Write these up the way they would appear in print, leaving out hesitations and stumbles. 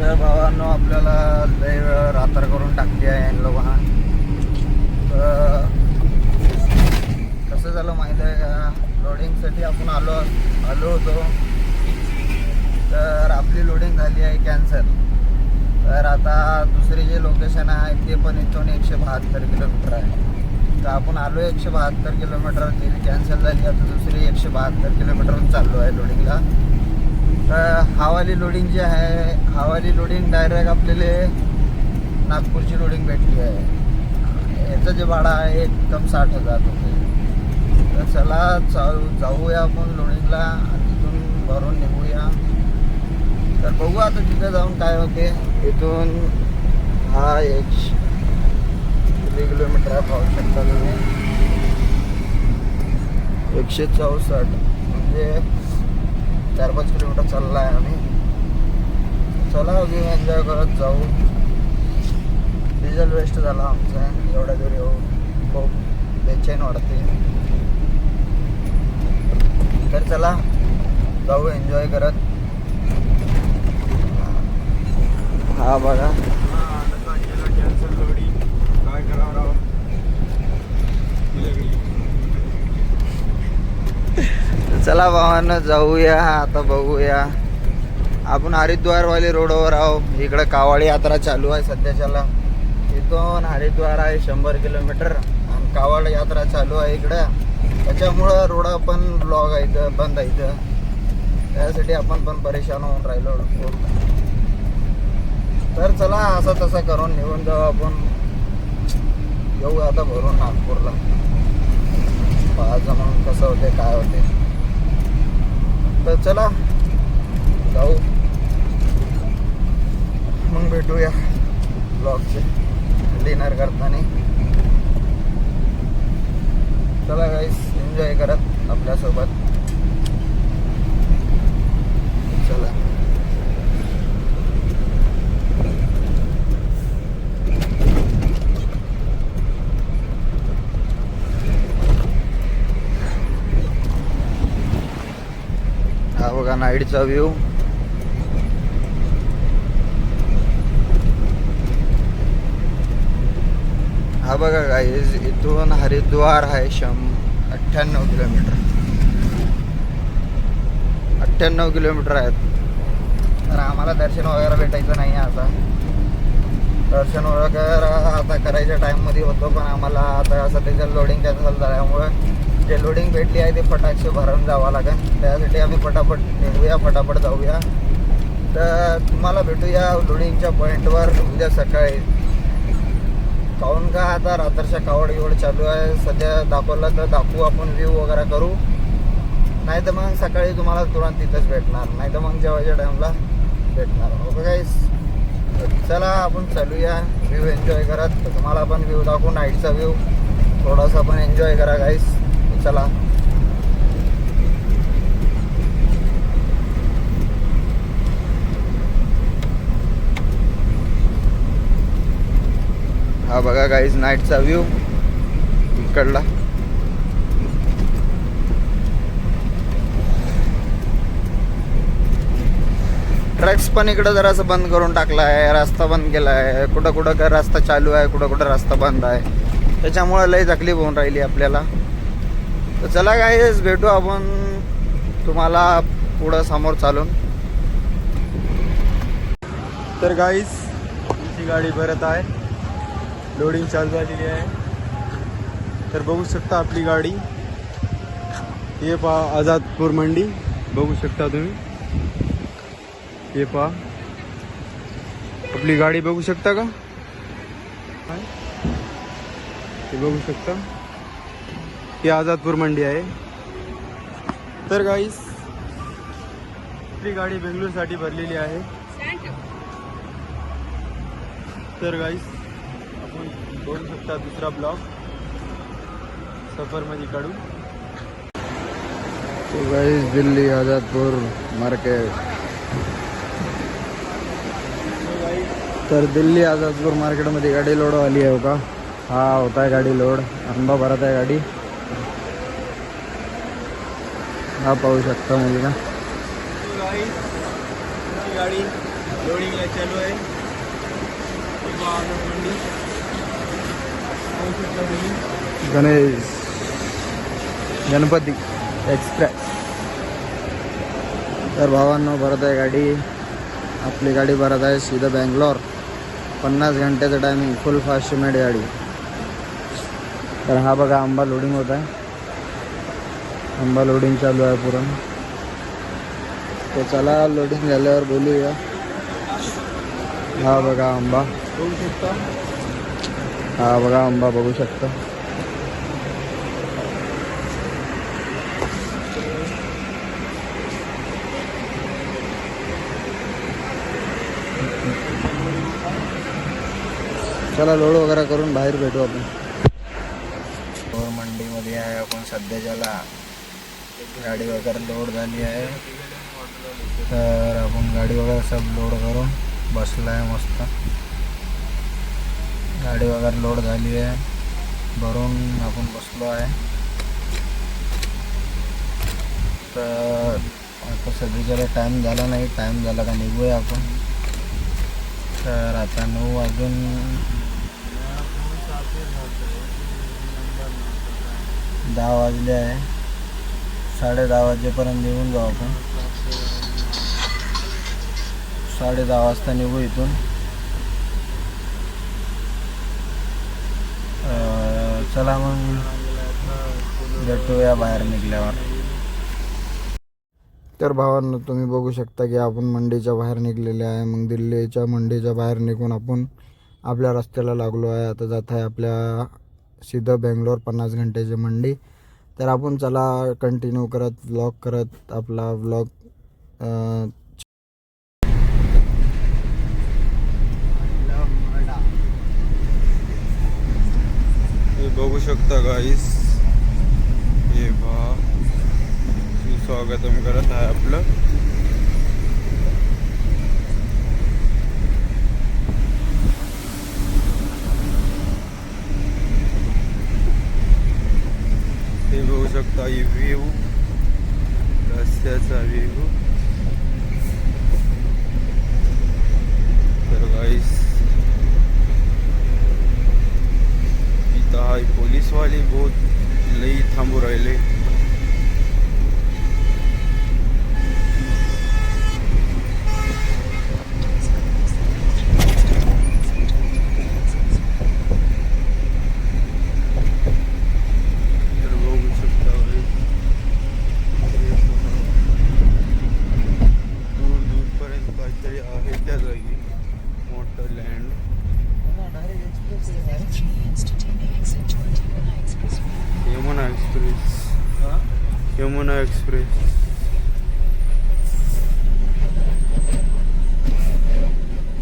तर भावांनो आपल्याला लय रात्र करून टाकली आहे इन लोकांना. तर कसं झालं माहीत आहे का, लोडिंगसाठी आपण आलो होतो, तर आपली लोडिंग झाली आहे कॅन्सल. तर आता दुसरी जे लोकेशन आहे ते पण इथून 172 किलोमीटर आहे. तर आपण आलो 172 किलोमीटर, ती कॅन्सल झाली. आता दुसरी 172 किलोमीटरहून चाललो आहे लोडिंगला. तर हावाली लोडिंग जी आहे, हावाली लोडिंग डायरेक्ट आपल्याला नागपूरची लोडिंग भेटली आहे. याचं जे भाडं आहे एकदम 60,000 रुपये. तर चला जाऊया आपण लोडिंगला आणि तिथून भरून निघूया. तर बघू आता तिथं जाऊन काय होते. इथून हा 100 किलोमीटर आहे, पाहू शकता तुम्ही. 164 म्हणजे 4-5 किलोमीटर चालला आहे आम्ही. चला अगदी एन्जॉय करत जाऊ. डिझेल वेस्ट झाला आमचा एवढ्या दूर येऊन, खूप बेचैन वाढते. तर चला जाऊ एन्जॉय करत. हा बघा, कॅन्सल लोडी काय करावं राव. चला भावांनो जाऊया. आता बघूया, आपण हरिद्वारवाली रोडवर आहो. इकडं कावड यात्रा चालू आहे सध्याच्याला. इथून हरिद्वार आहे 100 किलोमीटर आणि कावड यात्रा चालू आहे इकडं. त्याच्यामुळं रोड पण ब्लॉक आहे इथं, बंद आहे इथं. त्यासाठी आपण पण परेशान होऊन राहिलो. तर चला असं तसं करून निघून जाऊ आपण. येऊ आता भरून नागपूरला. पाहायचं मग कसं होते काय होते. तर चला जाऊ, मग भेटूया ब्लॉगचे डिनर करताना. चला गाईस, एन्जॉय करत आपल्यासोबत. चला हा बघा नाईटचा व्ह्यू. हा बघा गाईज, इथून हरिद्वार आहे 98 किलोमीटर. 98 किलोमीटर आहेत. तर आम्हाला दर्शन वगैरे भेटायचं नाही आता. दर्शन वगैरे आता करायच्या टाईममध्ये होतो, पण आम्हाला आता सध्याच्या लोडिंग कॅन्सल झाल्यामुळे जे लोडिंग भेटली आहे ते फटाकशे भरून जावं लागेल. त्यासाठी आम्ही फटाफट निघूया, फटाफट जाऊया. तर तुम्हाला भेटूया लोडिंगच्या पॉईंटवर उद्या सकाळी. काहून का आता रात्रच्या कावड चालू आहे सध्या. दाखवलं तर दाखवू आपण, व्ह्यू वगैरे करू. नाही तर मग सकाळी तुम्हाला तुरंत तिथंच भेटणार, नाही तर मग जेवायच्या टाईमला भेटणार. ओके गाईस, चला आपण चालूया व्ह्यू एन्जॉय करत. तर तुम्हाला पण व्ह्यू दाखवू, नाईटचा व्ह्यू थोडासा पण एन्जॉय करा गाईस. चला हा बघा गाईज नाईटचा व्ह्यू इकडला. ट्रक्स पण इकडं जरासं बंद करून टाकला आहे, रस्ता बंद केला आहे. कुठं कुठं काय रस्ता चालू आहे, कुठं कुठं रस्ता बंद आहे. त्याच्यामुळे लई तकलीफ होऊन राहिली आपल्याला. तर चला गाईज भेटू आपण तुम्हाला पुढं समोर चालून. तर गाईस तुमची गाडी भरत आहे, लोडिंग चालू झालेली आहे. तर बघू शकता आपली गाडी. हे पहा आझादपूर मंडी, बघू शकता तुम्ही. हे पहा आपली गाडी बघू शकता का, हे बघू शकता. ही आझादपूर मंडी आहे. तर गाईस आपली गाडी बेंगलोरसाठी भरलेली आहे. तर गाईस आपण बघू शकता दुसरा ब्लॉग सफरमध्ये काढू. तो गाईस दिल्ली आझादपूर मार्केट. तर दिल्ली आझादपूर मार्केटमध्ये गाडी लोड आली आहे का. हा होता है गाडी लोड, आंबा भरत आहे गाडी. हा पाहू शकता मुलगा. गाडी लोडिंगला चालू आहे. मंडी पाहू शकता तुम्ही. गणपती एक्सप्रेस. तर भावांनो भरत आहे गाडी. आपली गाडी भरत आहे सीधा बँगलोर. 50 घंट्याचं टायमिंग, फुल फास्ट सिमेंट गाडी. तर हा बघा आंबा लोडिंग होत आहे. आंबा लोडिंग चालू आहे पूर्ण. तर चला लोडिंग झाल्यावर बोलूया. हा बघा आंबा, बघू शकता. हा बघा आंबा बघू शकता. चला लोड वगैरे करून बाहेर भेटू आपण. मंडीमध्ये आहे आपण सध्याच्याला. गाडी वगैरे लोड झाली आहे. तर आपण गाडी वगैरे सब लोड करून बसला आहे मस्त. गाडी वगैरे लोड झाली आहे, भरून आपण बसलो आहे. तर आता सध्याच्याला टाईम झाला नाही. टाईम झाला का निघूया आपण. तर आता 9 वाजून 10 वाजले आहे. 10:30 वाजेपर्यंत निघून जाऊ आपण. 10:30 वाजता निघू इथून. चला मग भेटूया बाहेर निघल्यावर. तर भावांनो तुम्ही बघू शकता की आपण मंडीच्या बाहेर निघलेले आहे. मग दिल्लीच्या मंडीच्या बाहेर निघून आपण आपल्या रस्त्याला लागलो आहे. आता जात आहे आपल्या सीधा बेंगलोर 50 घंट्याची मंडी. तर आपण चला कंटिन्यू करत व्लॉग करत आपला व्लॉग बघू शकता गाईस. हे पहा, स्वागतम करत आहे आपलं. हे बघू शकता ही व्ह्यू, रस्त्याचा व्ह्यू. तर गाईस इथं हा पोलीसवाले बहुत लई थांबू राहिले. यमुना एक्सप्रेस.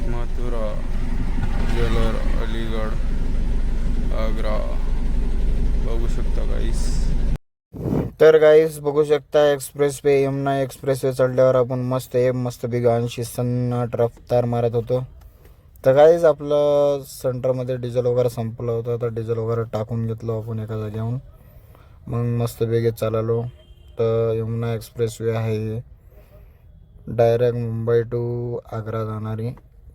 मथुरा, जलर, अलीगड, आग्रा. बघू शकता गाईस. तर गाईस बघू शकता expressway, Yamuna expressway चढल्यावर आपण मस्त बिगांशी सन्नाट रफ्तार मारत होतो. तर गाईस आपलं सेंटरमध्ये डिझेल वगैरे संपलं होतं. तर डिझेल वगैरे टाकून घेतलं आपण एका जागेहून. मग मस्त बेगेत चाललो. तर यमुना एक्सप्रेस वे आहे डायरेक्ट मुंबई टू आग्रा जाणारी.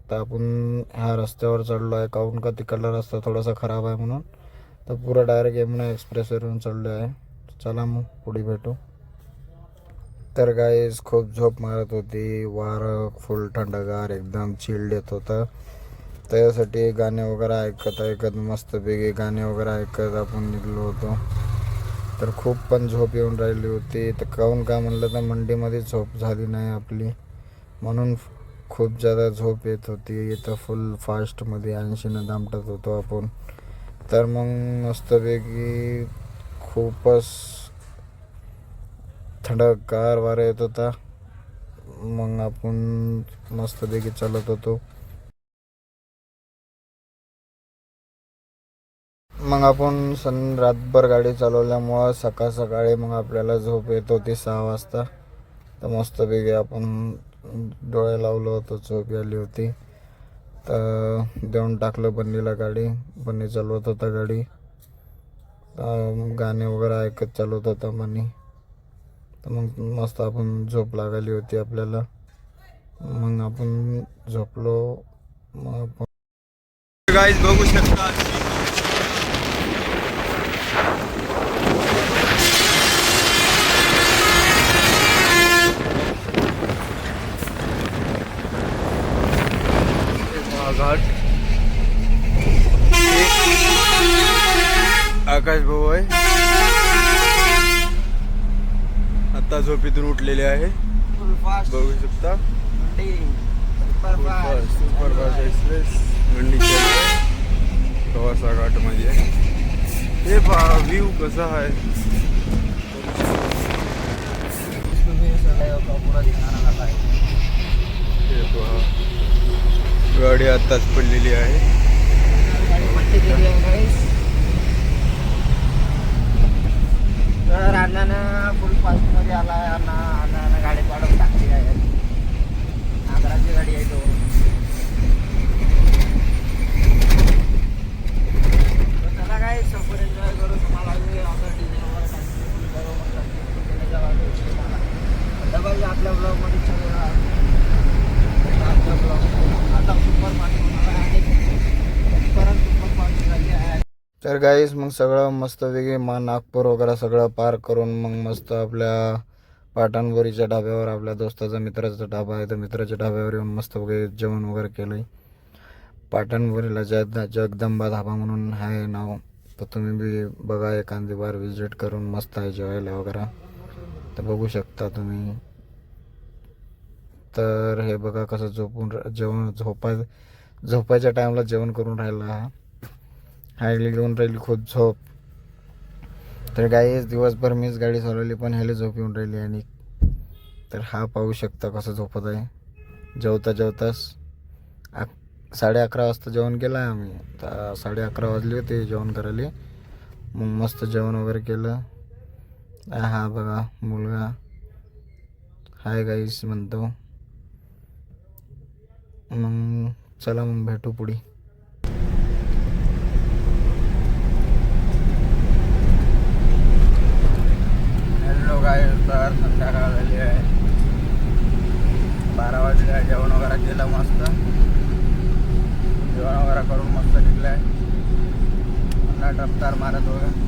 तर आपण ह्या रस्त्यावर चढलो आहे, काहून का तिकडला रस्ता थोडासा खराब आहे म्हणून. तर पुरा डायरेक्ट यमुना एक्सप्रेसवरून चढलो आहे. चला मग पुढे भेटू. तर गाईस खूप झोप मारत होती. वारं फुल थंडगार एकदम चिल्ड येत होतं. त्यासाठी गाणे वगैरे ऐकत मस्तपैकी गाणे वगैरे ऐकत आपण निघलो होतो. तर खूप पण झोप येऊन राहिली होती. तर काहून का म्हणलं तर मंडीमध्ये झोप झाली नाही आपली, म्हणून खूप जादा झोप येत होती. इथं फुल फास्टमध्ये 80 दामटत होतो आपण. तर मग मस्तपैकी खूपच थंडगार वारा येत होता. मग आपण मस्तपैकी चालत होतो. मग आपण रातभर गाडी चालवल्यामुळं सकाळी मग आपल्याला झोप येत होती 6 वाजता. तर मस्तपैकी आपण डोळे लावलं होतं, झोप आली होती. तर देऊन टाकलं बन्नीला गाडी. बन्नी चालवत होता गाडी. गाणे वगैरे ऐकत चालवत होता बन्नी. तर मग मस्त आपण झोप लागायली होती आपल्याला. मग आपण झोपलो. मग आपण गाईज बघू शकता घाट. आकाश भाऊ आहे, आता झोपेतून उठलेले आहे. फुल फास्ट बघू शकता सुपर सुपरफास्ट एक्सप्रेस मंडी प्रवासा घाट मध्ये आहे. हे पहा व्ह्यू कसा आहे. पूरा दिखाना आता है. हे पहा गाडी आत्ताच पडलेली आहे. पट्टी केली आहे guys. तर अण्णानं फुल फास्ट मध्ये आला. अण्णानं गाडी काढून टाकली आहे. आग्राची गाडी आहे तो. तर चला काय सफर एन्जॉय करू. तुम्हाला अगर डिझेल वगैरे टाकली फुल करू डबल आपल्या ब्लॉग मध्ये चालू राहा. आपल्या ब्लॉग आता सुपर फास्ट होणार आहे आणि परत सुपर फास्ट झाली आहे. तर गाईस मग सगळं मस्तपैकी नागपूर वगैरे सगळं पार करून मग मस्त आपल्या पाटणबोरीच्या ढाब्यावर, आपल्या दोस्ताचा मित्राचा ढाबा आहे तर मित्राच्या ढाब्यावर येऊन मस्त वगैरे जेवण वगैरे केलं आहे. पाटणबोरीला जगदंबा धाबा म्हणून आहे नाव. तर तुम्ही बी बघा एखादी बार विजिट करून मस्त आहे जेवायला वगैरे. तर बघू शकता तुम्ही. तर हे बघा कसं जेवण झोपायच्या टाईमला जेवण करून राहिला. हायली घेऊन राहिली खूप झोप. तर गाईच दिवसभर मीच गाडी चालवली पण ह्याला झोप येऊन राहिली. आणि तर हा पाहू शकता कसं झोपत आहे. जेवताच 11:30 वाजता जेवण केलं आहे आम्ही. तर 11:30 वाजले होते जेवण करायला. मग मस्त जेवण वगैरे केलं. हा बघा मुलगा हाय गाईस म्हणतो. मग चला मग भेटू पुढे. हॅलो गाईस, तर संध्याकाळ झाली आहे. 12 वाजले. जेवण वगैरे केलं मस्त. जेवण वगैरे करून मस्त निघलं आहे. पुन्हा रफ्तार मारत वगैरे.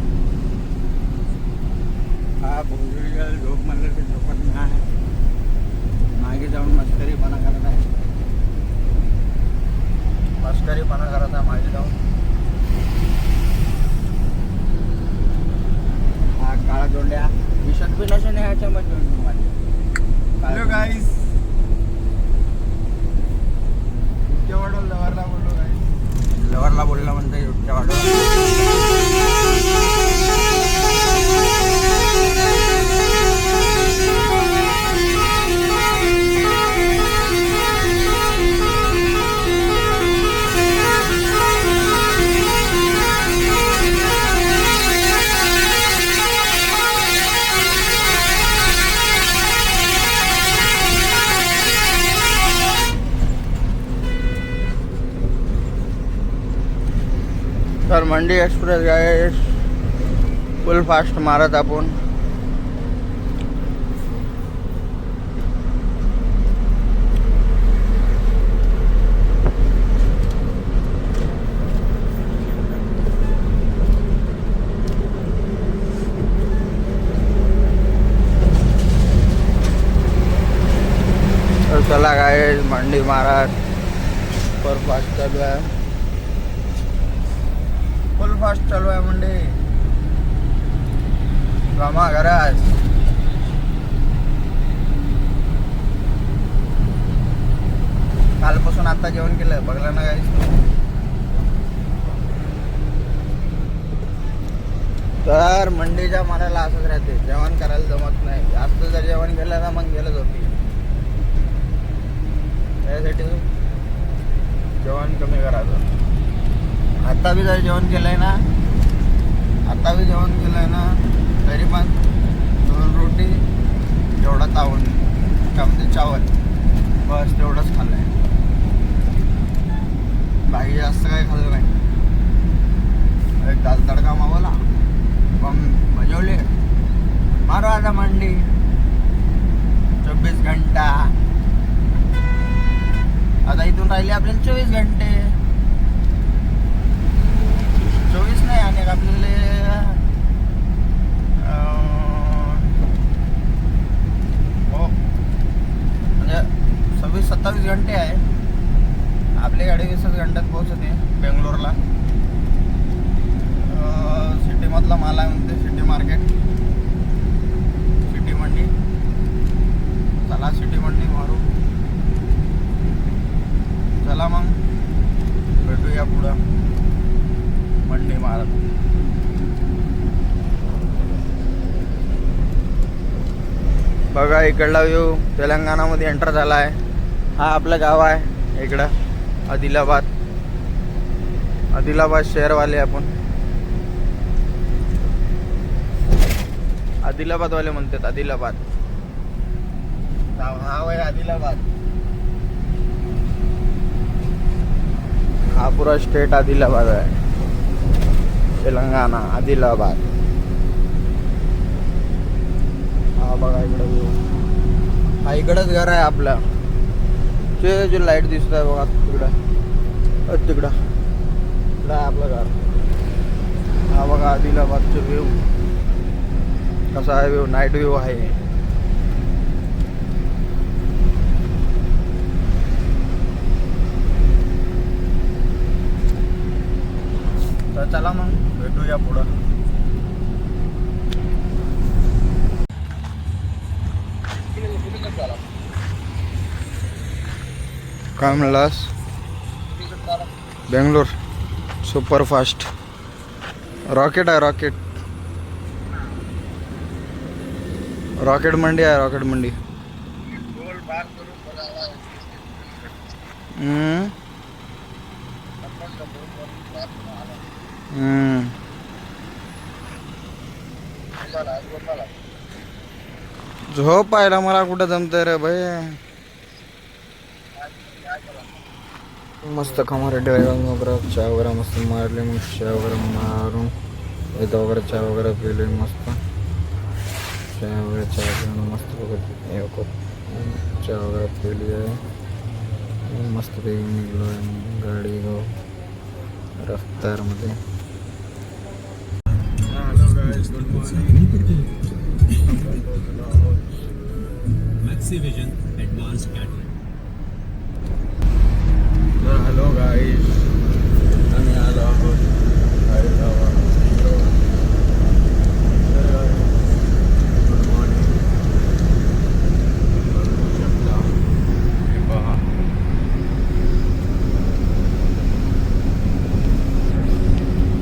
हा भोजडी झोप म्हणलं की झोपत नाही. मागे जाऊन मस्करीपणा करत आहे. मागे जाऊन हा काळा जोडल्या विषात बी नशे नाही ह्याच्यामध्ये. हॅलो गाईस, युट्या वाढव लवरला बोललो गाईस. लवरला बोलला म्हणते युट्या वाढव. तर मंडी एक्सप्रेस गाईस फुल फास्ट मारत आपण. तर चला गाईस मंडी मारत फुल फास्ट चालू आहे. फुल फास्ट चालू आहे मंडे. गमा घरात कालपासून आता जेवण केलं बघलं ना गाईस. तर मंडीच्या मारायला असंच राहते. जेवण करायला जमत नाही. जास्त जर जेवण केलं ना मग गेलं झोपी. त्यासाठी जेवण कमी करायचं. आता बी जर जेवण केलंय ना तरी पण 2 रोटी एवढा तावून त्यामध्ये चावल बस तेवढंच खाल्लंय. बाकी जास्त काही खाल्लं नाही. एक दाल तडका मावला पण बजवले. मारो आता मंडी 24 घंटा. इथून राहिले आपल्याला 24 घंटे. 24 नाही आणि आपल्याला हो म्हणजे 26-27 घंटे आहे. आपली गाडी 20 घंट्यात पोहोचते बेंगलोरला. सिटीमधला माल आहे म्हणते, सिटी मार्केट, सिटी मंडी. चला सिटी मंडी मारू. चला मग भेटूया पुढं मंडी मारत. बघा इकडला व्ह्यू तेलंगणामध्ये एंटर झाला आहे. हा आपलं गाव आहे इकडं आदिलाबाद. आदिलाबाद शहरवाले आपण, आदिलाबादवाले म्हणतात आदिलाबाद. हा वय आदिलाबाद. हा पुरा स्टेट आदिलाबाद आहे, तेलंगणा आदिलाबाद. हा बघा इकडं व्ह्यू. हा इकडंच घर आहे आपलं. ते जे लाईट दिसत आहे बघा तिकडं, तिकडं आहे आपलं घर. हा बघा आदिलाबादचं व्ह्यू कसा आहे. व्ह्यू नाईट व्ह्यू आहे. तर चला मग भेटूया पुढं. काय म्हणलास? बेंगलोर सुपरफास्ट रॉकेट आहे. रॉकेट रॉकेट मंडी आहे. रॉकेट मंडी. झोप पाहिला मला कुठं जमतंय रे भाई. मस्त खमा रेडी वगैरे चहा वगैरे मस्त मारले. मग चहा वगैरे मारून इथं वगैरे चहा वगैरे पिले. मस्त चहा वगैरे पिऊन मस्त वगैरे चहा वगैरे पिली आहे. मस्त पैकी निघलो आहे गाडी रफ्तारमध्ये. हॅलो गाईज, आम्ही आलो आहोत हैदराबाद. Good morning. पहा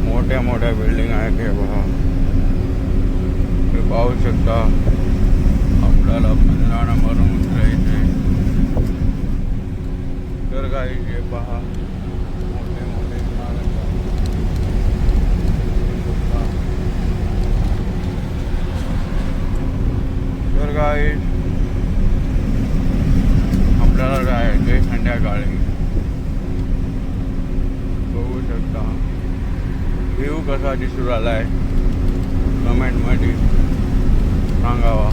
मोठ्या मोठ्या बिल्डिंग आहेत. हे पहा, हे पाहू शकता. आपल्याला 15 नंबरवरून उतरायचे. तर काही हे पहा मोठे मोठे इमारत. तर काही आपल्याला जायचे संध्याकाळी. बघू शकता व्ह्यू कसा दिसू राहिलाय कमेंटमध्ये सांगावा.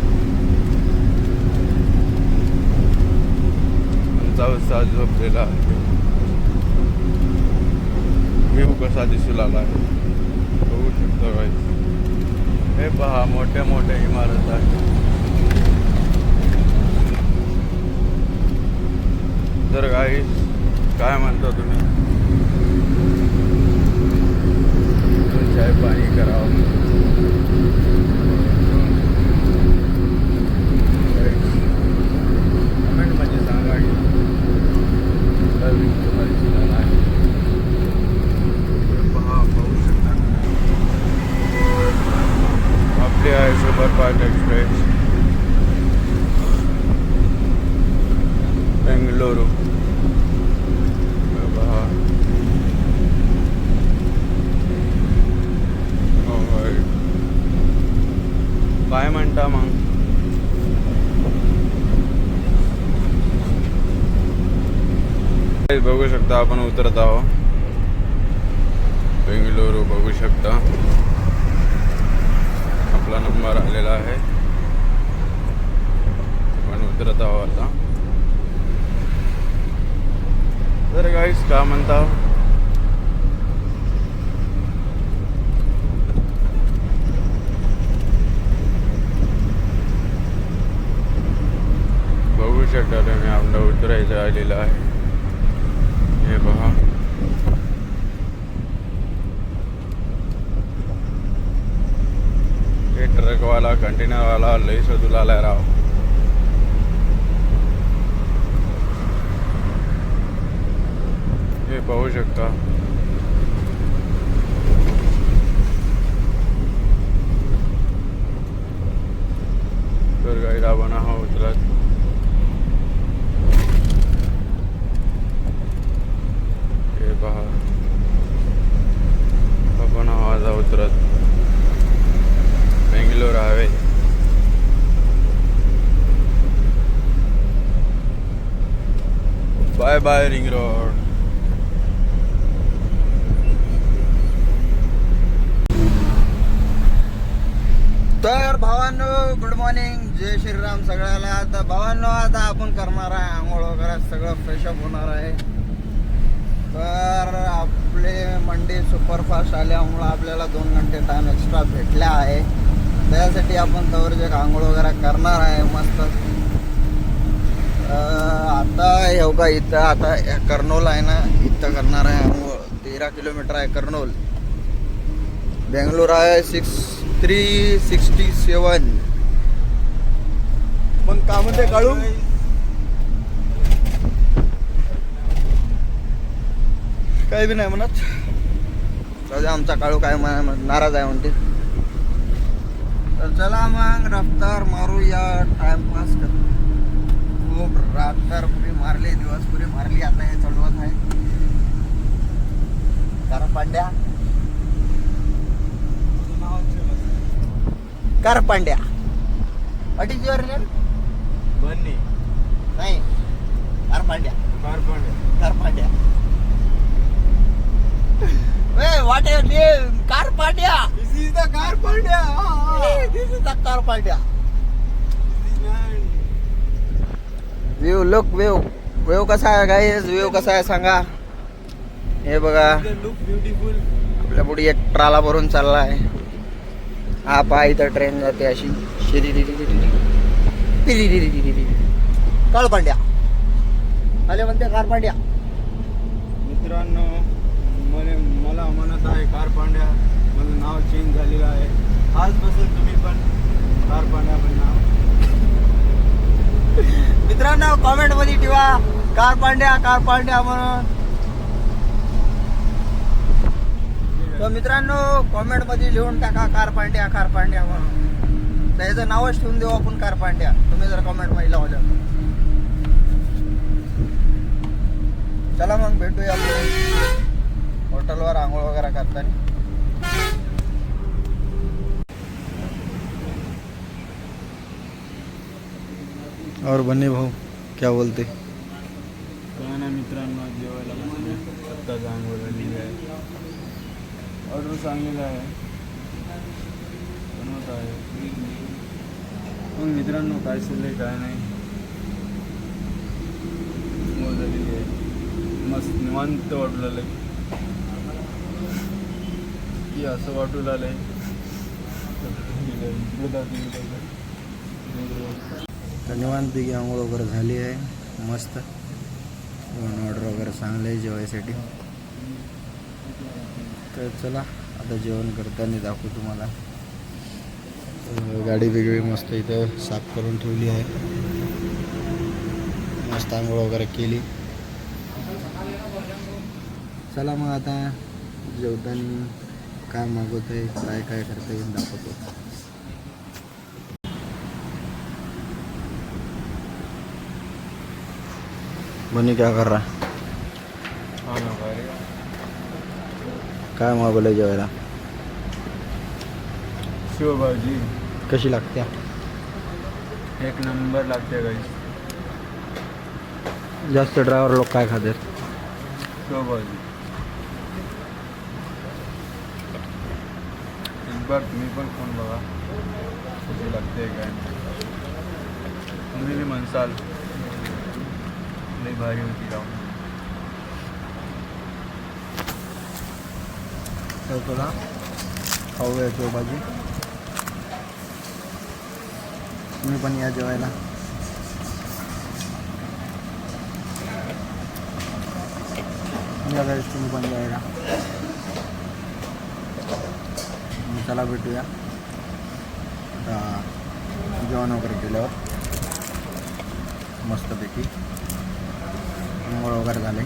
उत्साह झोपलेला आहे. व्ह्यू कसा दिसू लागला आहे बघू शकतो गाईस. हे पहा मोठ्या मोठ्या इमारत आहेत. तर गाईस काय म्हणता तुम्ही? चाय पाणी करावं. कमेंटमध्ये सांगा की आपली आहे सुपरफास्ट एक्सप्रेस बेंगलुरू. काय म्हणता मग? बघू शकता आपण उतरत आहोत बेंगलुरू. बघू शकता आपला नंबर आलेला आहे. आपण उतरत आहोत आता. तर गाईस का म्हणता बघू शकता तुम्ही आपलं उतरायचं आलेलं आहे हे पहा हे ट्रकवाला कंटेनरवाला लई शोधूला आलाय राव हे पाहू शकता तर गाईड आपण हा उतरत हे पहा आपण आवाज उतरत Bangalore highway by by ring road तर भावांनो गुड मॉर्निंग जय श्रीराम सगळ्याला. तर भावांनो आता आपण करणार आहे आंघोळ वगैरे सगळं फ्रेशअप होणार आहे. तर आपले मंडे सुपरफास्ट आल्यामुळं आपल्याला 2 घंटे टाइम एक्स्ट्रा भेटला आहे. त्यासाठी आपण तवरचे आंघोळ वगैरे करणार आहे मस्त. आता हे का इथं आता कर्नूल आहे ना इथं करणार आहे आंघोळ. 13 किलोमीटर आहे कर्नूल. बेंगलोर आहे 367. मग का म्हणते काढू काही बी नाही म्हणत. सध्या आमचा काळू काय नाराज आहे म्हणते. तर चला मग रफ्तार मारूया टाइमपास कर. खूप रात्र पुरी मारली दिवस पुरी मारली आता हे चढवत आहे कारण Pandya Kar Pandya what is your name? Bunny नाही Kar Pandya Kar Pandya Kar Pandya Hey, what your name? Car Pandya. This is the car Pandya. Hey, this is the Car Pandya. View, look view. View कसा आहे guys? View कसा आहे सांगा. हे बघा. Look beautiful. आपल्या पुढे एक ट्राला भरून चालला आहे. हा पहा इथं ट्रेन जाते अशी. कार पांड्या. आले म्हणते कार पांड्या. मित्रांनो मला म्हणत आहे कार पांड्या. माझं नाव चेंज झालेलं आहे. आजपासून तुम्ही पण कार पांड्या पण नाव. मित्रांनो कॉमेंट मध्ये ठेवा कार पांड्या म्हणून. तर मित्रांनो कॉमेंट मध्ये लिहून टाका कार पांड्या म्हणून. त्याचं नावच ठेवून देऊ आपण कार पांड्या तुम्ही जर कॉमेंट मध्ये लावलं. चला मग भेटूया आपण हॉटेलवर आंघोळ वगैरे करताना. और बन्नी भाऊ क्या बोलते? काय ना मित्रांनो जेवायला आत्ता आंघोळ झालेली आहे. ऑर्डर सांगलेलं आहे बनवत आहे. मग मित्रांनो काय चाललंय काय नाही आंघोळ झालेली आहे. मस्त निवांत वाटू लागलं की असं वाटू लागलंय. तर निवांतपैकी आंघोळ वगैरे झाली आहे मस्त. ऑर्डर वगैरे चांगलं आहे जेवायसाठी. तर चला आता जेवण करताना दाखवू तुम्हाला. गाडी वेगळी मस्त इथं साफ करून ठेवली आहे. मस्त आंघोळ वगैरे केली. चला मग आता जेवताना काय मागवत आहे काय करता येईल दाखवतो. बनी क्या कर रहा? काय मागवलं जेवायला? शेवभाजी कशी लागते? एक नंबर लागते गाईस. जास्त ड्रायव्हर लोक काय खातात? शेवभाजी. एक बार तुम्ही पण खाऊन बघा कशी लागते काय. तुम्ही बी म्हणसाल लई भारी होती राव. चला खाऊया शेवभाजी. तुम्ही पण या जेवायला. या गाईस तुम्ही पण जेवायला. चला भेटूया आता जेवण वगैरे केल्यावर मस्तपैकी. अंघोळ वगैरे झाले.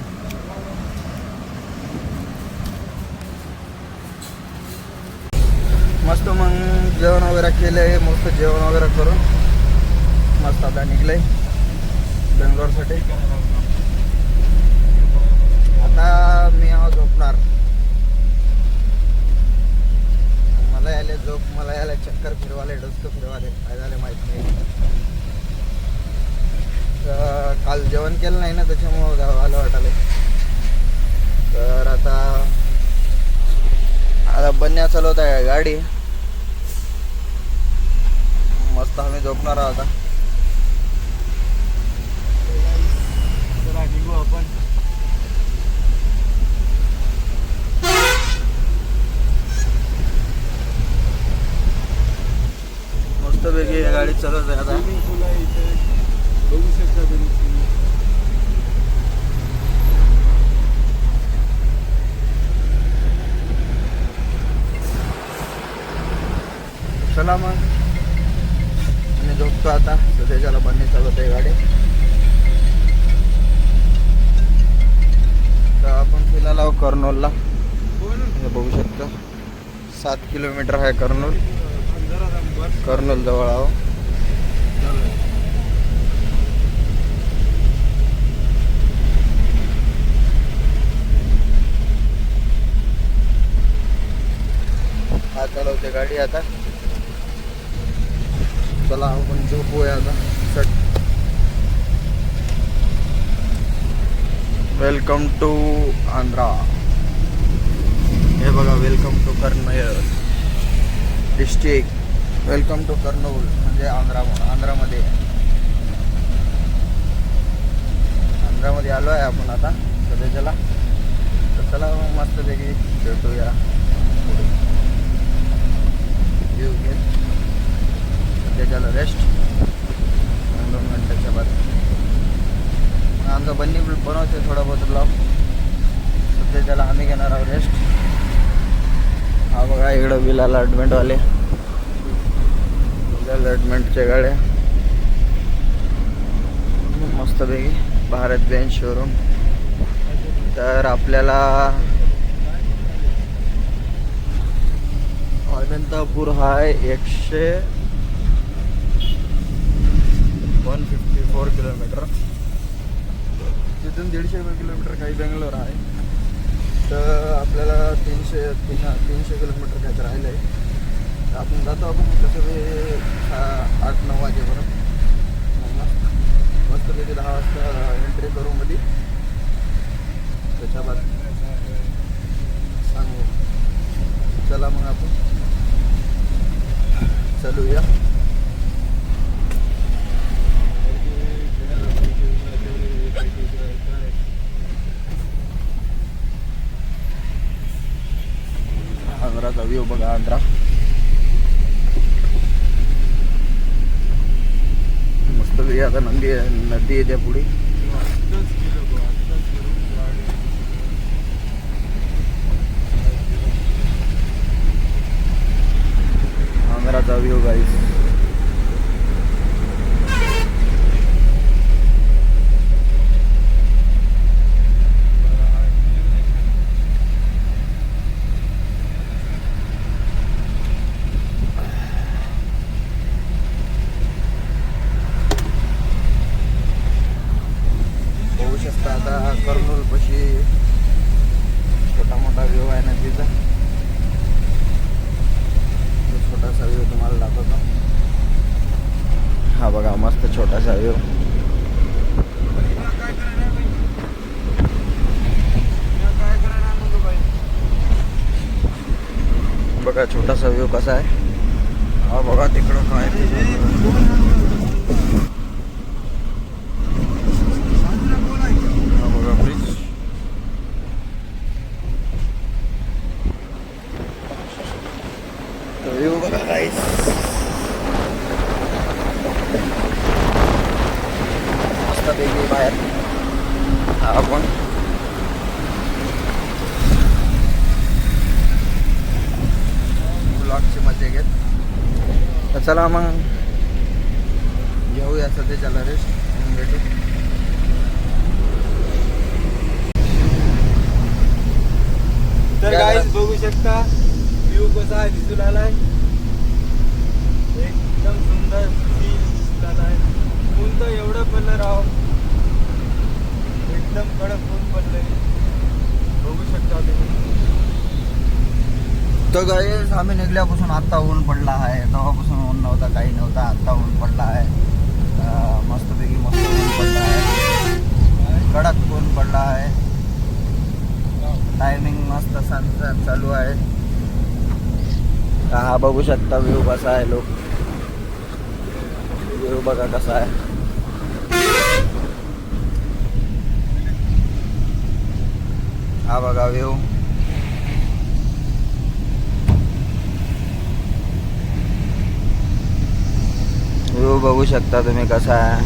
मस्त मग जेवण वगैरे केलं आहे. मस्त जेवण वगैरे करून मस्त आता निघलं आहे बेंगलोरसाठी. आता मी आज झोपणार. मला यायला झोप, मला यायला चक्कर फिरवाले, डोसकं फिरवाले. काय झाले माहीत नाही. तर काल जेवण केलं नाही ना, त्याच्यामुळं आलं वाटायला. तर आता बन्या चालवत आहे गाडी. मस्त आम्ही झोपणार आहोत आता. चला निघू आपण. मस्त वेगळी गाडी चालवत आहे आता. बघू शकता तुम्ही. चला मग मी झोपतो आता. सध्याच्याला बन्नी चालवत आहे गाडी. तर आपण फिरायला आहो कर्नूलला. हे बघू शकता 7 किलोमीटर आहे कर्नूल. कर्नूल जवळ आहो. हा चालवते गाडी आता. चला आपण झोपूया आता. सट. Welcome to Andhra. हे बघा welcome to Kurnool district. Welcome to Kurnool म्हणजे आंध्रामध्ये आलो आहे आपण आता सध्याच्याला. तर चला मस्तपैकी भेटूया. घेऊ घेत सध्याच्याला रेस्ट 2 घंट्याच्या बाद. आमचा बन्नी बनवते थोडा बहुत ब्लॉग. सध्याच्याला आम्ही घेणार आहोत रेस्ट. हा बघा इकडं विलाल ॲडमेंटवाले. ॲडमेंटच्या गाड्या मस्तपैकी. Bharat bench showroom. तर आपल्याला अनंतपूर हाय 154 किलोमीटर. तिथून 150 किलोमीटर काही बेंगलोर आहे. तर आपल्याला 300 किलोमीटर काहीच राहिलं आहे. तर आपण जातो. आपण कसं बी 8-9 वाजेपर्यंत. मस्तपैकी 10 वाजता एंट्री करू मध्ये. त्याच्या बाद सांगू. चला मग आपण चालूया. आंध्राचा व्ह्यू बघा. आंध्रा मस्त वेगळी. आता नदी येते पुढे. आंध्राचा व्ह्यू गाईस. बघू शकता आता कर्नूल पशी छोटा मोठा व्ह्यू आहे नदीचा. छोटासा व्ह्यू तुम्हाला दाखवतो. हा बघा मस्त छोटासा व्ह्यू. बघा छोटासा व्ह्यू कसा आहे. हा बघा तिकडं काय. हा बघा ब्रिज. चला मग घेऊया सध्याच्याला रेस्ट भेटू. तर गाईस बघू शकता व्ह्यू कसा आहे दिसून आलाय. एकदम सुंदर दिसून आलाय. ऊन तर एवढं पडलं राव, एकदम कडक ऊन पडलंय, बघू शकता तुम्ही. तर गाईस आम्ही निघल्यापासून आत्ता ऊन पडला आहे. तेव्हापासून ऊन नव्हता, काही नव्हता. आत्ता ऊन पडला आहे. मस्तपैकी मस्त ऊन पडला आहे, कडक ऊन पडला आहे. टायमिंग मस्त सनसेट चालू आहे. हा बघू शकता व्ह्यू कसा आहे. लोक व्ह्यू बघा कसा आहे. हा बघा व्ह्यू. व्ह्यू बघू शकता तुम्ही कसा आहे,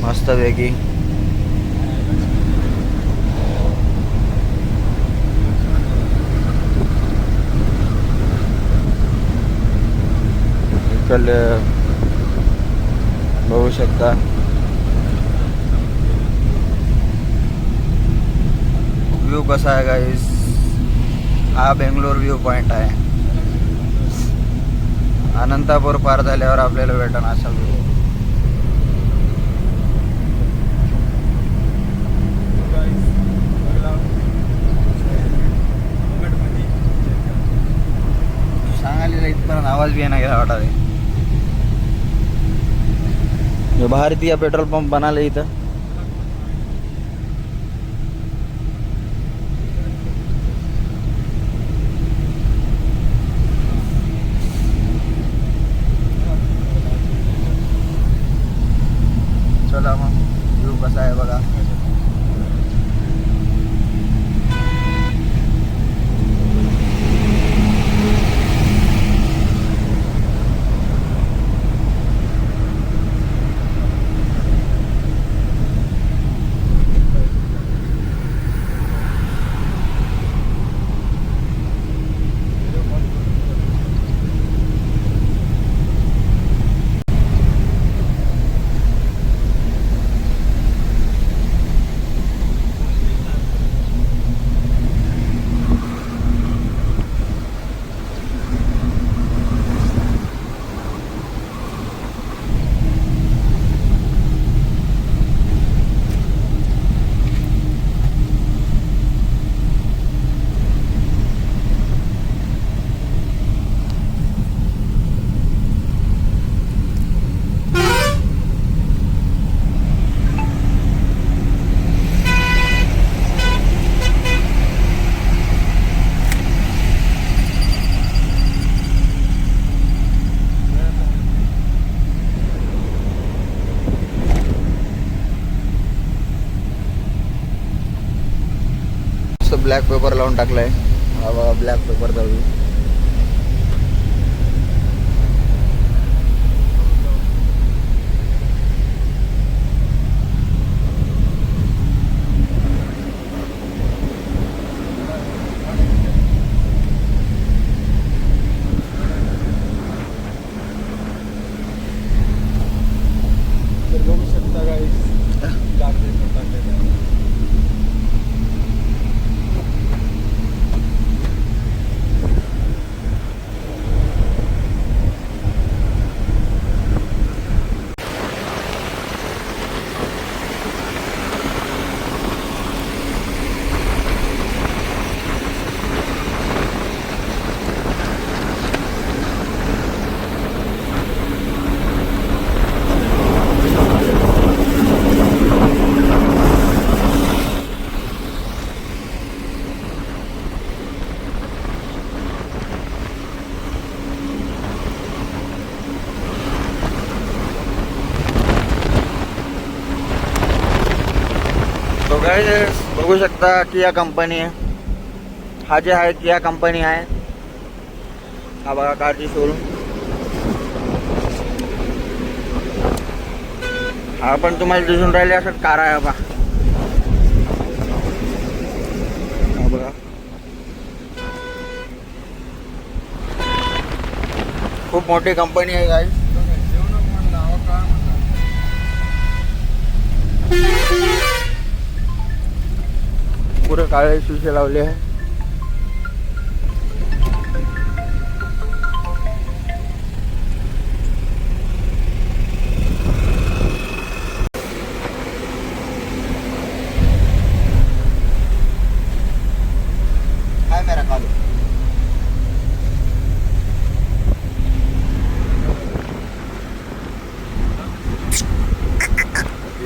मस्तपैकी. बघू शकता व्ह्यू कसा आहे गाईस. हा बेंगलोर व्ह्यू पॉइंट आहे. अनंतापूर पार झाल्यावर आपल्याला भेटन असा व्ह्यू. सांगायला इथपर्यंत आवाज भी येणार गेला वाटावे. भारतीय पेट्रोल पंप बनाले इथं. चला मग व्ह्यू कसा आहे बघा. ब्लॅक पेपर लावून टाकलाय. हा बघा ब्लॅक पेपर जाऊ. बघू शकता गाईस ब्लॅक पेपर टाकलेलं आहे. तो गाइस बघू शकता किया कंपनी आहे. हा जे आहे किया कंपनी आहे. हा बघा कारची शोरूम. हा पण तुम्हाला दिसून राहिले असं कार आहे बा. हा बघा खूप मोठी कंपनी आहे गाईस. पुरे काळे शिशे लावले आहे. हाय मेरा कालू.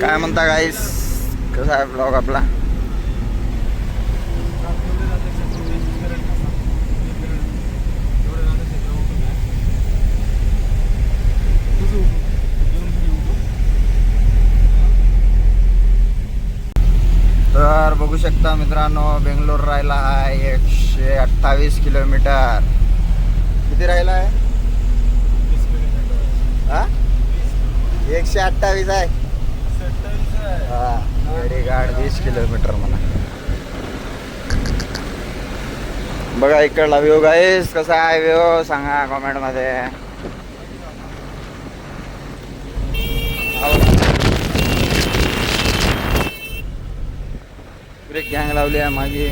काय म्हणता गाईस, कसा आहे ब्लॉग आपला? तर बघू शकता मित्रांनो, बेंगलोर राहिला आहे 128 किलोमीटर. किती राहिला आहे? 128 आहे. हा, गाडी गाड 20 किलोमीटर म्हणा. बघा इकडला व्ह्यू गाईस, कसा आहे व्ह्यू सांगा कमेंट मध्ये. ब्रेक गँग लावली आहे मागे.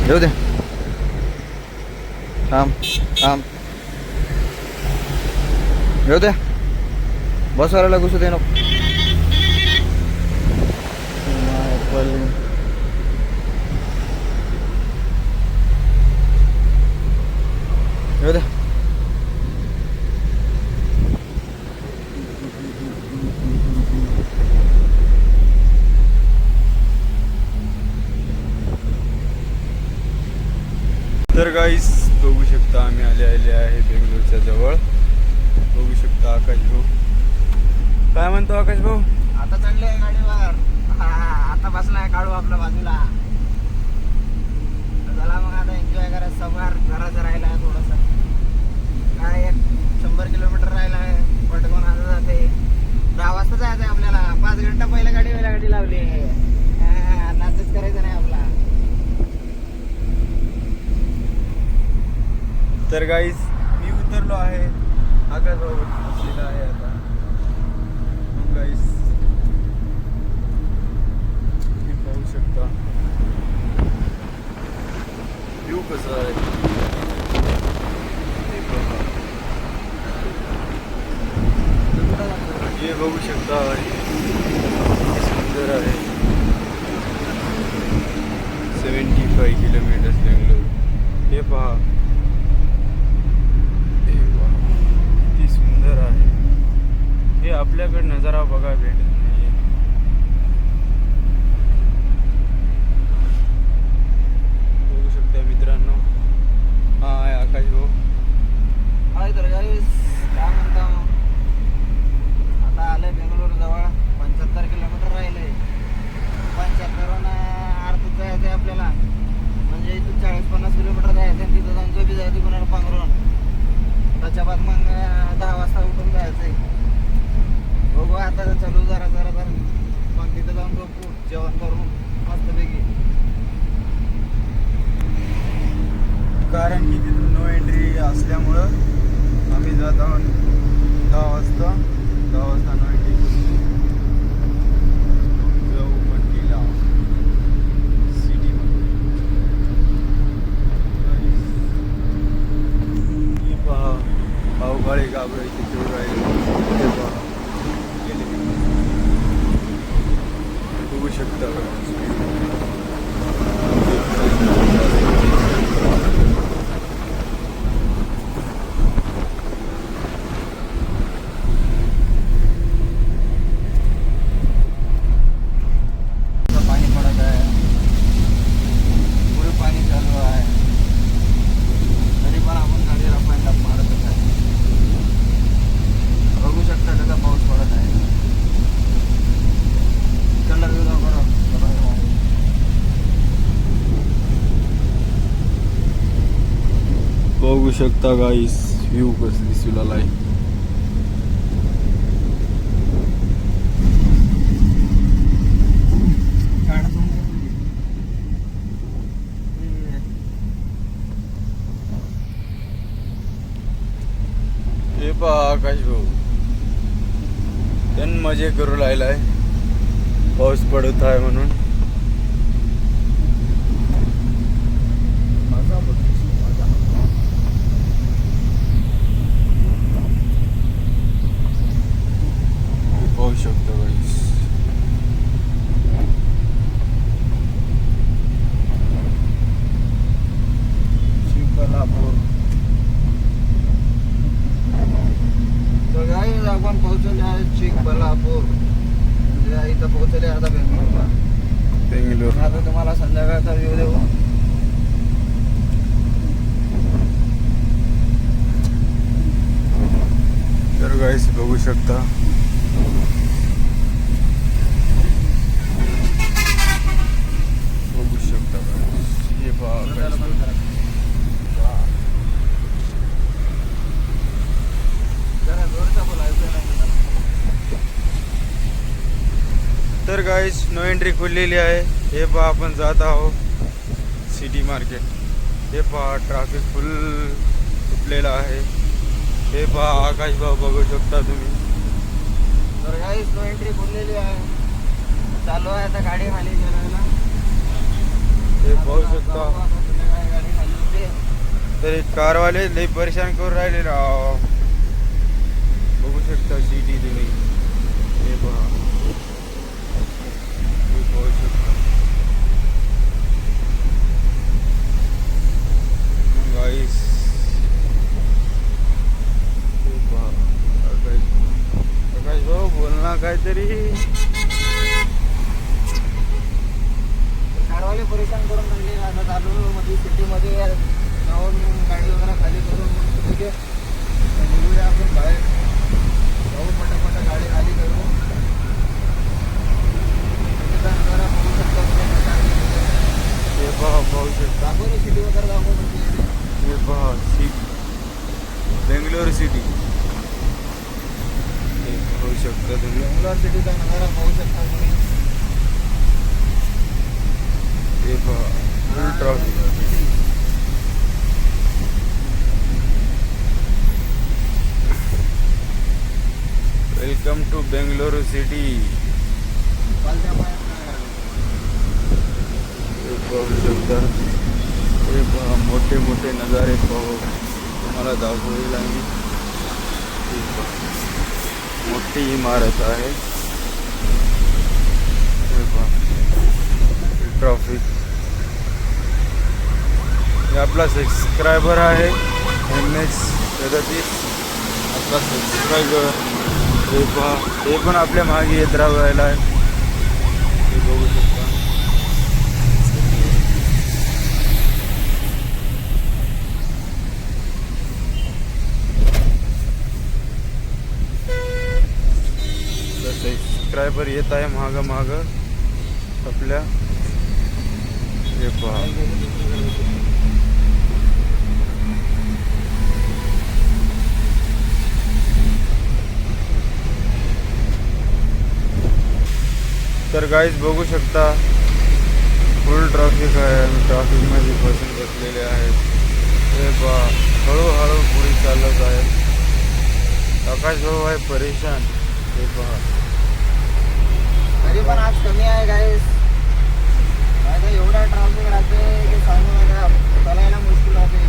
येऊ दे, थांब थांब, येऊ दे, बसवायला घुसू दे नको. येऊ दे. तर गाईस बघू शकता आम्ही आले आहे बेंगलोरच्या जवळ. बघू शकता आकाश भाऊ. काय म्हणतो आकाश भाऊ? आता चांगले आहे गाडीवर. आता बसलाय काढू आपल्या बाजूला. चला मग आता एन्जॉय करा. सवार घराचं राहिला आहे थोडंसं. काय 100 किलोमीटर राहिला आहे. पटकन आता जाते. 10 वाजता जायचं आहे आपल्याला. 5 घंटा पहिल्या गाडी लावली. नाचच करायचं नाही आपला. तर गाईस मी उतरलो आहे. आकाश भाऊ बसलेला आहे आता. गाईस तुम्ही पाहू शकता व्ह्यू कसा आहे. हे बघू शकता सुंदर आहे. 75 किलोमीटर बेंगलोर. हे पहा किती सुंदर आहे. हे आपल्याकडे नजारा बघा भेटत नाहीये. बघू शकता मित्रांनो, हा आहे आकाश भाऊ. हाय तर गाईस, काय म्हणता मग? आता आलंय बेंगलोर जवळ. 75 किलोमीटर राहिले. 75 अर्धच जायचं आहे आपल्याला. म्हणजे इथून 40-50 किलोमीटर जायचं आहे. तिथं जाऊन झोपी जायचं कोणाला पांघरून. त्याच्या बाद मग 10 वाजता उठून जायचं आहे. बघू आता चालू जरा मग तिथं जाऊन झोपू, जेवण करून मस्तपैकी. कारण की तिथून नो एंट्री असल्यामुळं आम्ही जात आहोत 10 वाजता नो एंट्री जाऊ मंडीला सिटीमध्ये. ही पहा अवकाळी घाबरायची तेवढं आहे. हे पहा गेले बघू शकता. पाणी पडत आहे. पुढे पाणी चालू आहे. तरी पण आपण गाडीला पाणी मारतच आहे. बघू शकता त्याचा पाऊस पडत आहे. इकडला व्ह्यू दाखव बरं. बघू शकता गाईस व्ह्यू कसं दिसू लागलाय. हे पहा आकाश भाऊ त्यांनी मजे करू राहिलाय पाऊस पडत आहे म्हणून. पाहू शकतो गाईस. चिखबल्लापूर. तर गाईस आपण पोहोचले आहे चिखबल्लापूर. म्हणजे इथं पोहोचले आता बेंगलोरला. बेंगलोर. आता तुम्हाला संध्याकाळचा व्ह्यू देऊ. तर गाईस बघू शकता हे पहा. जरा जोरचं बोलायचं नाही. तर गाईस नो एंट्री खुललेली आहे. हे पहा आपण जात आहोत सिटी मार्केट. हे पहा ट्रॅफिक फुल सुटलेलं आहे. हे पहा आकाश भाऊ बघू शकता तुम्ही. तर गाईस नो एंट्री बोललेली आहे. चालू आहे आता गाडी खाली करायला. हे पाहू शकता. गाडी खाली होते. तर हे कारवाले लई परेशान करून राहिले राव. बघू शकता सिटी तुम्ही. हे पहा हे पाहू शकता गाईस. हे पहा आकाश भाऊ बोल ना काहीतरी. कारवाले परेशान करून राहिले. आता चालू मध्ये सिटीमध्ये जाऊन गाडी वगैरे खाली करून मग तिथे निघूया आपण बाहेर. जाऊ पटापट गाडी खाली करू. त्याचा नजारा बघू शकता तुम्ही. हे पहा पाहू शकता. दाखवू सिटी वगैरे दाखवू. हे पहा बेंगलोर सिटी. हे पाहू शकता तुम्ही. बेंगलोर सिटीचा नजारा पाहू शकता तुम्ही. हे पहा full traffic. Welcome to Bangalore city. हे पाहू शकता. हे पहा मोठे मोठे नजारे पाहू तुम्हाला दाखवेल आम्ही. हे पहा मोठी इमारत आहे. हे पहा ट्रॅफिक. हे आपला सबस्क्रायबर आहे MS37. आपला सबस्क्रायबर. हे पहा हे पण आपल्या मागे येत राहायला आहे. हे बघू शकता. सबस्क्रायबर येत आहे माग आपल्या. हे पहा तर गाईज बघू शकता फुल ट्रॅफिक आहे. आम्ही ट्रॅफिकमध्ये बसून बसलेले आहेत. हे पहा हळूहळू पुढे चालत आहे. आकाश भाऊ आहे परेशान. हे पहा तरी पण आज कमी आहे गाईस. आता एवढा ट्रॅफिक राहते की सांगू नका. चालायला मुश्किल राहते.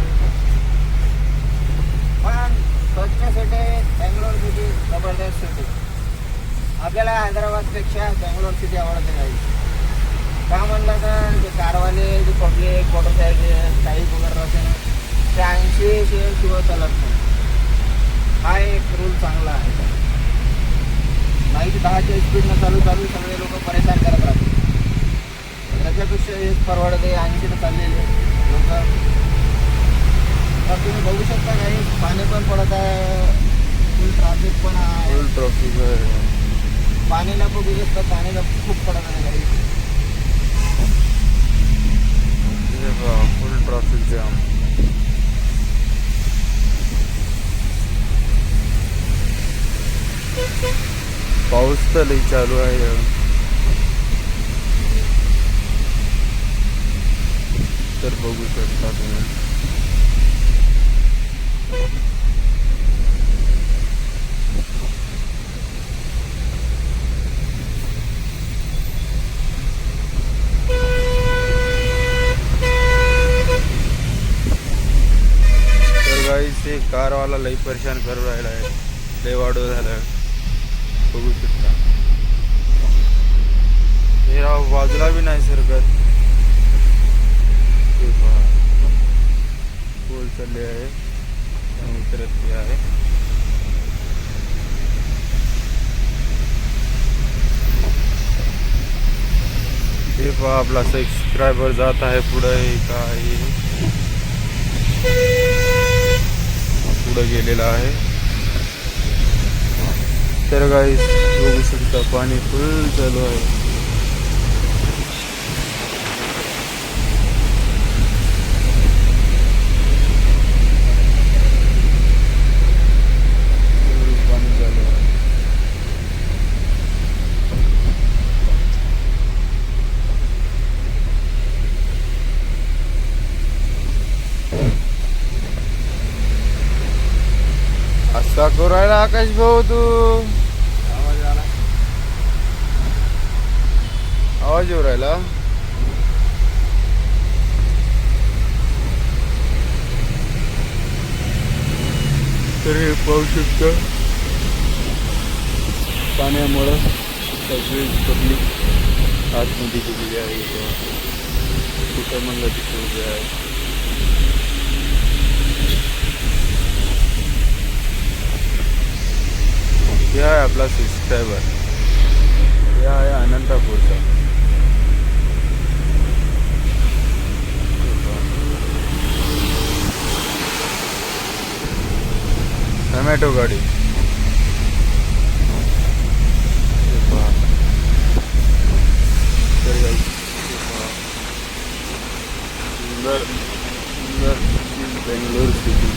पण स्वच्छ सिटी बेंगलोर सिटी जबरदस्त सिटी. आपल्याला हैदराबादपेक्षा बेंगलोर सिटी आवडते गाईस. का म्हणलं तर जे कारवाले जे पब्लिक मोटरसायकल काही वगैरे राहते ना ते 80 शिवाय चालत नाही. हा एक रूल चांगला आहे. नाही की 10च्या स्पीडनं चालू सगळे लोक परेशान करत राहतात. त्याच्यापेक्षा हेच परवडते 80 चाललेले लोक. तर तुम्ही बघू शकता काही पाणी पण पडत आहे. फुल ट्रॅफिक पण आहे. फुल ट्रॅफिक आहे. पाणीला बघू शकता. पाणीला खूप पडत आहे काही. फुल ट्रॅफिक जाम. पाऊस तर लई चालू आहे. तर बघू शकता तुम्ही. आम्हाला लई परेशान करू राहिला आहे. लई वाढव झालं बघू शकता. हे राव बाजूला बी नाही सरकत. पोल चालले आहे उतरत आहे. हे पहा आपला सबस्क्रायबर जात आहे पुढे. काही पुढे गेलेला आहे. तर गाईस बघू शकता पाणी फुल चालू आहे. असा करू राहिला आकाश भाऊ तू. आवाज येऊ राहिला. तर हे पाहू शकतो पाण्यामुळं सगळी पब्लिक आतमध्ये गेलेली आहे. कुठं म्हणलं तिथे उभे आहे. यह है आपला सबस्क्रायबर. यह आहे अनंतापूरचा. टोमॅटो गाडी. सुंदर सुंदर बेंगलोर सिटी.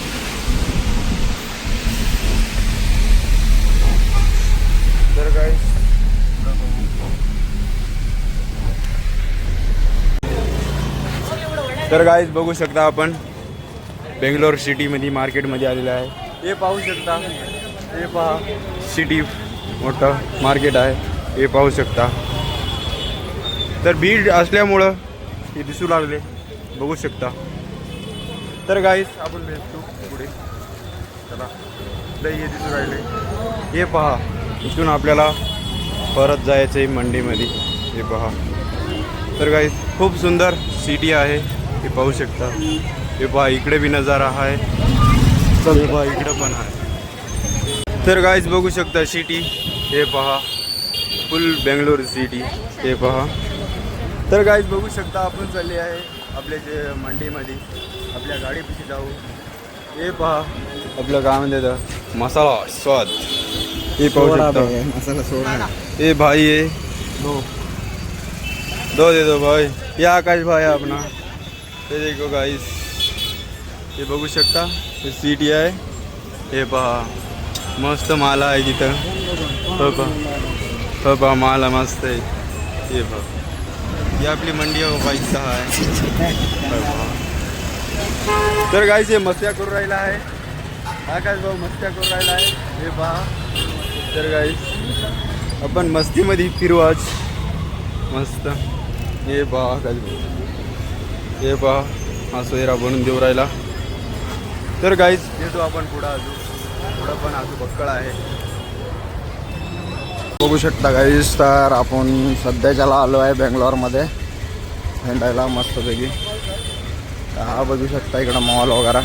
तर गाईज बघू शकता आपण बेंगलोर सिटीमध्ये मार्केटमध्ये आलेलं आहे. हे पाहू शकता. हे पहा सिटी मोठं मार्केट आहे. हे पाहू शकता. तर भीड असल्यामुळं हे दिसू लागले बघू शकता. तर गाईज आपण भेटतो पुढे. चला लई हे दिसू राहिले. हे पहा इथून आपल्याला परत जायचं आहे मंडीमध्ये. हे पहा. तर गाईज खूप सुंदर सिटी आहे. हे पाहू शकता. हे पहा इकडे बी नजारा आहे. तर हे पहा इकडं पण आहे. तर गाईज बघू शकता सिटी. हे पहा फुल बेंगलोर सिटी. हे पहा. तर गाईज बघू शकता आपण चालले आहे आपल्या जे मंडीमध्ये आपल्या गाडीपाशी जाऊ. हे पहा आपलं काय म्हणते मसाला स्वाद. ये पाहू सकता मसाला सोडा. ये भाई है दो दे दो भाई. ये आकाश भाई है अपना. ये देखो गाइस हे बघू शकता. हे सिटी आहे. हे पहा मस्त माल आहे तिथं. हो पहा माल मस्त आहे. हे पहा ही आपली मंडी आहे. पैसा आहे. तर गाईस हे मस्त्या करू राहिला आहे. आकाश भाऊ मस्त्या करू राहिला आहे. हे पहा. तर गाईस आपण मस्तीमध्ये फिरू आज मस्त. हे पहा आकाश भाऊ. हे पहा हा सोयरा बनवून देऊ राहिला. तर गाईज येतो आपण पुढं पण अजून बक्कळ आहे बघू शकता गाईज. तर आपण सध्याच्याला आलो आहे बेंगलोरमध्ये हिंडायला मस्तपैकी. हा बघू शकता इकडं मॉल वगैरे.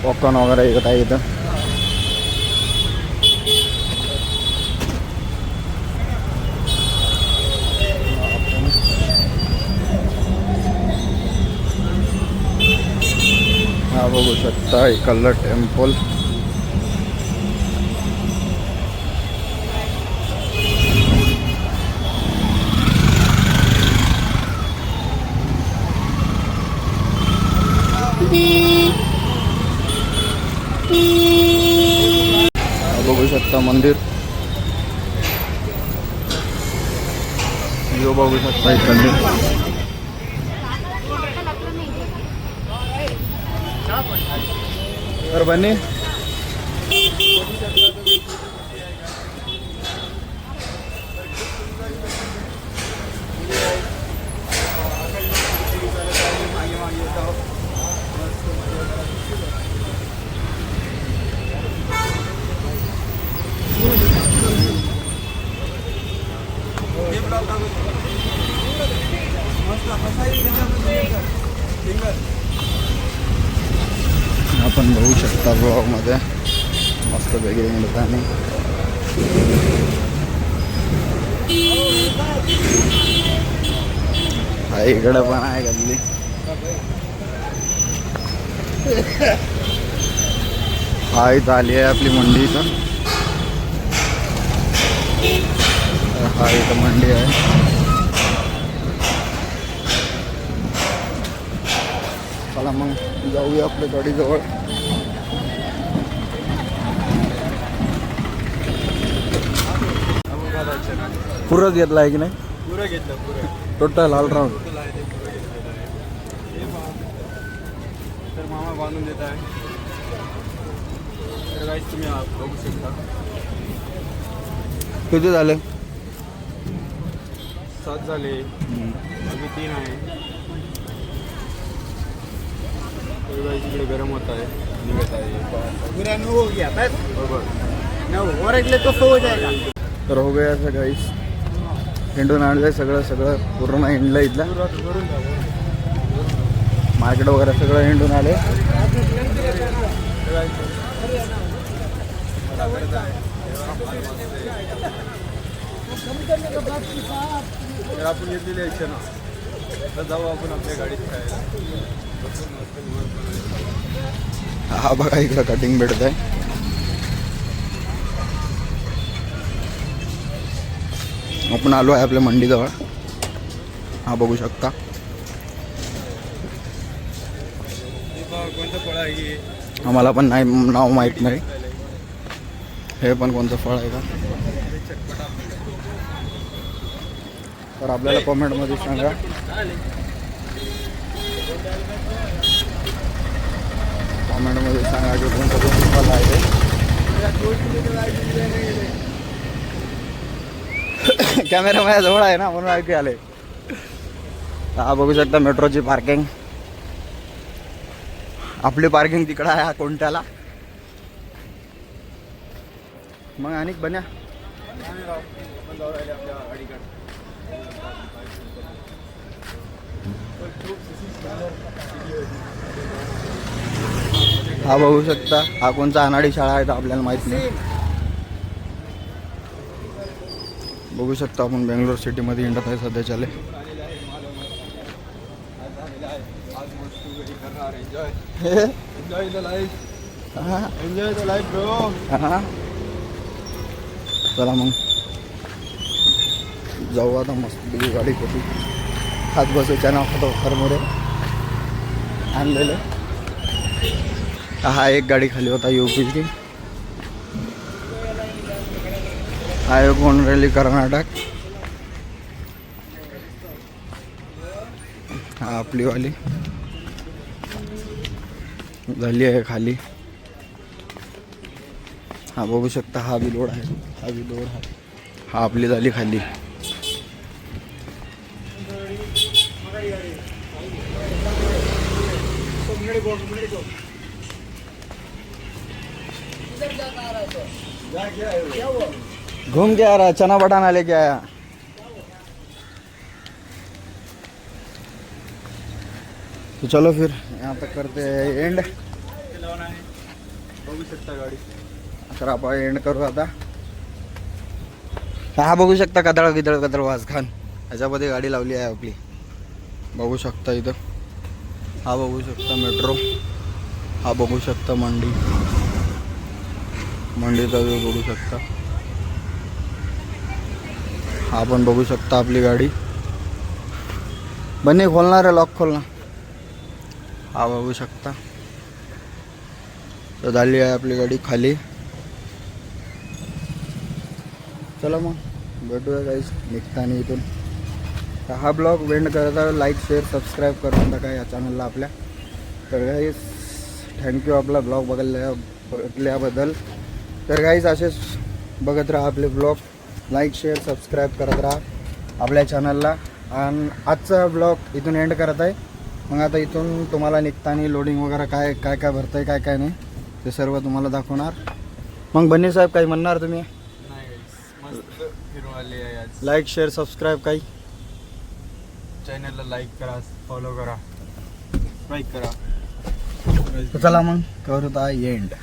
पॉपकॉर्न वगैरे येत आहे इथं. हा बघू शकता इकडलं टेम्पल. बघू शकता मंदिर. जो बघू शकता इकडे. तर बने आपण बघू शकता ब्लॉगमध्ये मस्त वेगळी ठिकाणी हा इकडं पण आहे गल्ली. हा इथं आली आहे आपली मंडी इथं. हा इथं मंडी आहे. चला मग जाऊया आपल्या गाडीजवळ. पुरं घेतला आहे की नाही? पुरं घेतलं पुरं टोटल ऑलराऊंड. तर मामा बांधून देत आहे. तर गाईस तुम्ही बघू शकता. किती झाले? 7 झाले, अजून 3 आहे. तर गाईस इकडे गरम होत आहे, निघत आहे बरोबर. तर हो गया असं गाईस. हिंडून आणलंय सगळं पूर्ण हिंडलं इथलं. मार्केट वगैरे सगळं हिंडून आले. तर आपण घेतलेली आहे चना. तर जाऊ आपण आपल्या गाडीत खायला. हा बघा इकडं कटिंग भेटत आहे. आपण आलो आहे आपल्या मंडीजवळ. हा बघू शकता. कोणतं फळ आहे? आम्हाला पण नाही नाव माहीत नाही. हे पण कोणतं फळ आहे का? तर आपल्याला कॉमेंटमध्ये सांगा. कॉमेंटमध्ये सांगा की कोणतं फळ आहे. कॅमेरा माझ्या जवळ आहे ना म्हणून ऐकू आले. हा बघू शकता मेट्रोची पार्किंग. आपली पार्किंग तिकडं आहे कोणत्याला. मग आणि बन्या हा बघू शकता. हा कोणता अनाडी शाळा आहे तर आपल्याला माहित नाही. बघू शकता आपण बेंगलोर सिटीमध्ये हिंडत आहे सध्याच्याले. Enjoy the life bro. चला मग जाऊ आता मस्त गाडी कधी हात बसायच्या ना होतो खरमोरे आणलेले. हा एक गाडी खाली होता यूपीची. हा एक कोणरेली कर्नाटक. हा आपली वाली झाली आहे खाली. हा बघू शकता. हा बी लोड आहे. हा बी लोड आहे. हा आपली झाली खाली. घूम के आ रहा, चना बटाना लेके आया. तो चलो फिर यहाँ तक करते हैं एंड. बघू शकता गाडी. तर आपण एंड करू आता. हा बघू शकता कदळ वाज खान ह्याच्यामध्ये गाडी लावली आहे आपली. बघू शकता इथं. हा बघू शकता मेट्रो. हा बघू शकता मंडीचा व्यू बघू शकता. हा पण बघू शकता आपली गाडी. बन्नी खोलणार आहे, लॉक खोलना. हा बघू शकता. तर झाली आहे आपली गाडी खाली. चला मग भेटूया गाईस निघताना इथून. तर हा ब्लॉग वेंड करता. लाईक शेअर सबस्क्राईब करून टाका या चॅनलला आपल्या. तर गाईस थँक्यू आपला ब्लॉग बघितल्याबद्दल. तर गाईस असेच बघत राहा आपले ब्लॉग. लाईक शेअर सबस्क्राईब करत राहा आपल्या चॅनलला. आणि आजचा ब्लॉग इथून एंड करत आहे. मग आता इथून तुम्हाला निघताना लोडिंग वगैरे काय काय भरतं आहे काय नाही ते सर्व तुम्हाला दाखवणार. मग बन्नी साहेब काही म्हणणार तुम्ही? नाही मस्त फिरून आले. झालेली आहे आज. लाईक शेअर सबस्क्राईब काही चॅनलला लाईक करा, फॉलो करा, लाईक करा. चला मग करू एंड.